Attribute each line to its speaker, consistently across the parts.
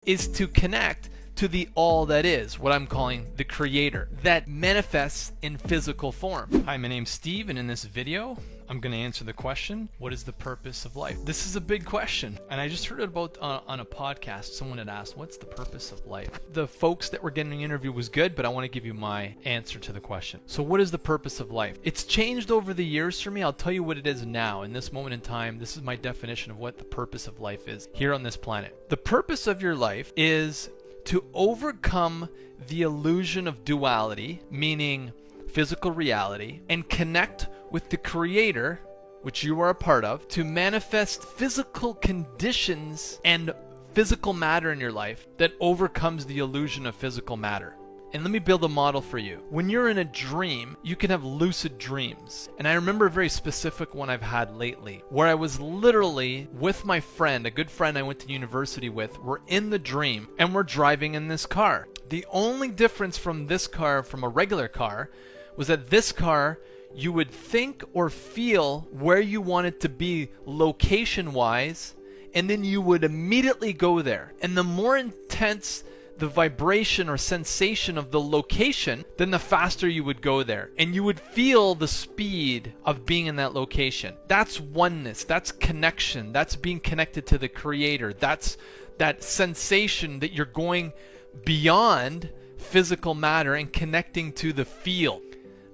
Speaker 1: is to connect to the all that is, what I'm calling the creator, that manifests in physical form. Hi, my name's Steve, and in this video, I'm going to answer the question, what is the purpose of life? This is a big question, and I just heard it about on a podcast. Someone had asked, what's the purpose of life? The folks that were getting the interview was good, but I want to give you my answer to the question. So what is the purpose of life? It's changed over the years for me. I'll tell you what it is now. In this moment in time, this is my definition of what the purpose of life is here on this planet. The purpose of your life is to overcome the illusion of duality, meaning physical reality, and connect with the creator, which you are a part of, to manifest physical conditions and physical matter in your life that overcomes the illusion of physical matter. And let me build a model for you. When you're in a dream, you can have lucid dreams. And I remember a very specific one I've had lately, where I was literally with my friend, a good friend I went to university with. We're in the dream, and we're driving in this car. The only difference from this car from a regular car was that this car, you would think or feel where you want it to be location-wise, and then you would immediately go there. And the more intense the vibration or sensation of the location, then the faster you would go there. And you would feel the speed of being in that location. That's oneness. That's connection. That's being connected to the creator. That's that sensation that you're going beyond physical matter and connecting to the field.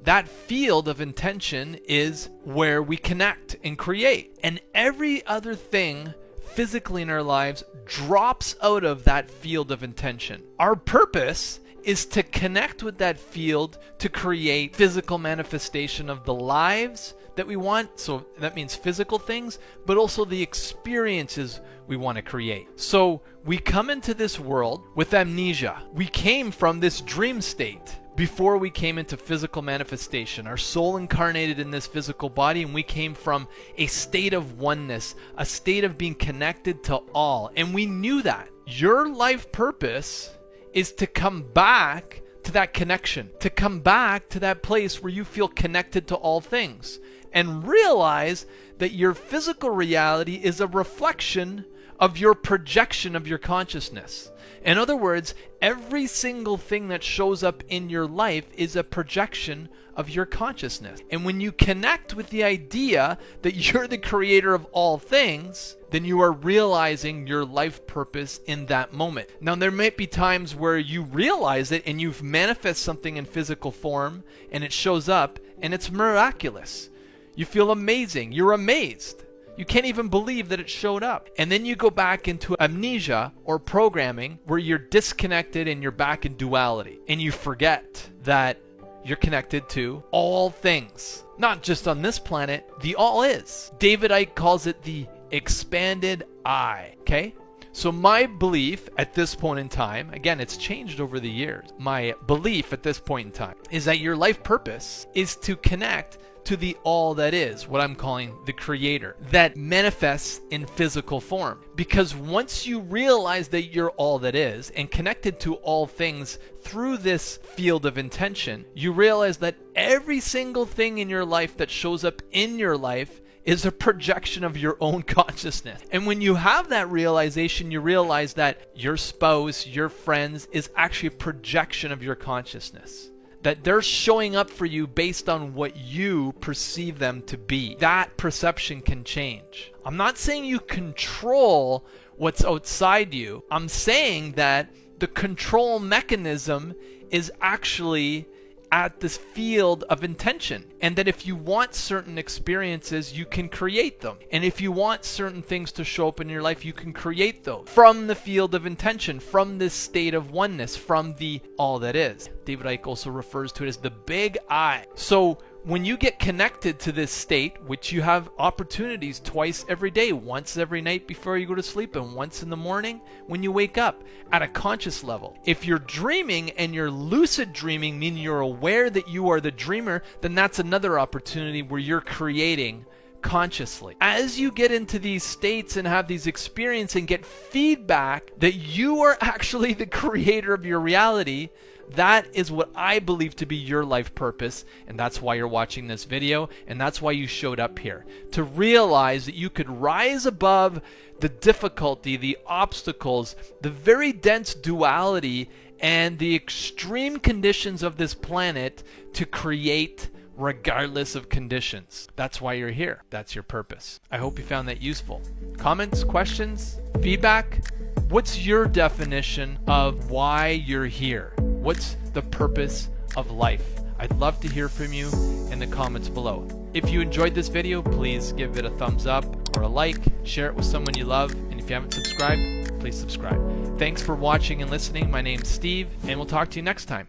Speaker 1: That field of intention is where we connect and create. And every other thing physically in our lives drops out of that field of intention. Our purpose is to connect with that field to create physical manifestation of the lives that we want. So that means physical things, but also the experiences we want to create. So we come into this world with amnesia. We came from this dream state before we came into physical manifestation. Our soul incarnated in this physical body, and we came from a state of oneness, a state of being connected to all. And we knew that. Your life purpose is to come back to that connection, to come back to that place where you feel connected to all things, and realize that your physical reality is a reflection of your projection of your consciousness. In other words, every single thing that shows up in your life is a projection of your consciousness. And when you connect with the idea that you're the creator of all things, then you are realizing your life purpose in that moment. Now, there might be times where you realize it and you've manifested something in physical form and it shows up and it's miraculous. You feel amazing. You're amazed. You can't even believe that it showed up. And then you go back into amnesia or programming where you're disconnected and you're back in duality. And you forget that you're connected to all things. Not just on this planet, the all is. David Icke calls it the expanded I. Okay? So my belief at this point in time, again, it's changed over the years. My belief at this point in time is that your life purpose is to connect to the all that is, what I'm calling the creator, that manifests in physical form. Because once you realize that you're all that is and connected to all things through this field of intention, you realize that every single thing in your life that shows up in your life is a projection of your own consciousness. And when you have that realization, you realize that your spouse, your friends, is actually a projection of your consciousness. That they're showing up for you based on what you perceive them to be. That perception can change. I'm not saying you control what's outside you. I'm saying that the control mechanism is actually at this field of intention, and that if you want certain experiences, you can create them. And if you want certain things to show up in your life, you can create those from the field of intention, from this state of oneness, from the all that is. David Icke also refers to it as the big I. So when you get connected to this state, which you have opportunities twice every day, once every night before you go to sleep and once in the morning when you wake up at a conscious level. If you're dreaming and you're lucid dreaming, meaning you're aware that you are the dreamer, then that's another opportunity where you're creating consciously. As you get into these states and have these experiences and get feedback that you are actually the creator of your reality, That is what I believe to be your life purpose, and that's why you're watching this video, and that's why you showed up here. To realize that you could rise above the difficulty, the obstacles, the very dense duality, and the extreme conditions of this planet to create regardless of conditions. That's why you're here. That's your purpose. I hope you found that useful. Comments, questions, feedback? What's your definition of why you're here? What's the purpose of life? I'd love to hear from you in the comments below. If you enjoyed this video, please give it a thumbs up or a like, share it with someone you love, and if you haven't subscribed, please subscribe. Thanks for watching and listening. My name's Steve, and we'll talk to you next time.